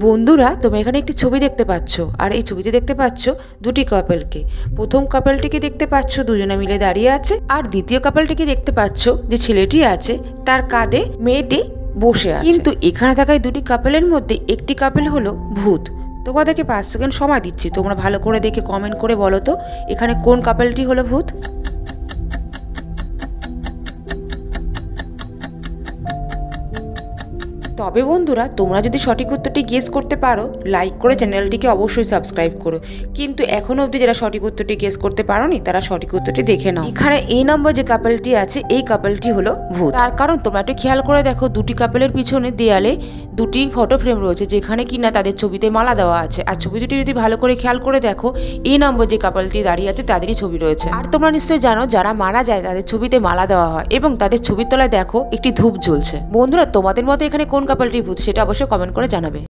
বন্ধুরা, তোমরা এখানে একটি ছবি দেখতে পাচ্ছ, আর এই ছবিতে দেখতে পাচ্ছ দুটি কাপলকে। প্রথম কাপলটিকে দেখতে পাচ্ছ দুজনে মিলে দাঁড়িয়ে আছে, আর দ্বিতীয় কাপলটিকে দেখতে পাচ্ছ যে ছেলেটি আছে তার কাঁধে মেয়েটি বসে আছে। কিন্তু এখানে থাকা দুটি কাপলের মধ্যে একটি কাপল হলো ভূত। তোমাদেরকে 5 সেকেন্ড সময় দিচ্ছি, তোমরা ভালো করে দেখে কমেন্ট করে বলো তো এখানে কোন কাপলটি হলো ভূত। তবে বন্ধুরা, তোমরা যদি সঠিক উত্তরটি গেস করতে পারো লাইক করে চ্যানেলটিকে অবশ্যই সাবস্ক্রাইব করো। কিন্তু এখনো অবধি যারা সঠিক উত্তরটি গেস করতে পারোনি তারা সঠিক উত্তরটি দেখে নাও। এখানে এই নম্বর যে কাপলটি আছে এই কাপলটি হলো ভূত। তার কারণ তোমরা একটু খেয়াল করে দেখো, দুটি কাপলের পিছনে দেয়ালে দুটি ফটো ফ্রেম রয়েছে যেখানে কিনা তাদের ছবিতে মালা দেওয়া আছে। আর ছবি দুটি যদি ভালো করে খেয়াল করে দেখো, এই নম্বর যে কাপলটি দাঁড়িয়ে আছে তাদেরই ছবি রয়েছে। আর তোমরা নিশ্চয়ই জানো যারা মারা যায় তাদের ছবিতে মালা দেওয়া হয় এবং তাদের ছবির তলায় দেখো একটি ধূপ জ্বলছে। বন্ধুরা, তোমাদের মতে এখানে কোন কাপলটি ভূত সেটা অবশ্যই কমেন্ট করে জানাবে।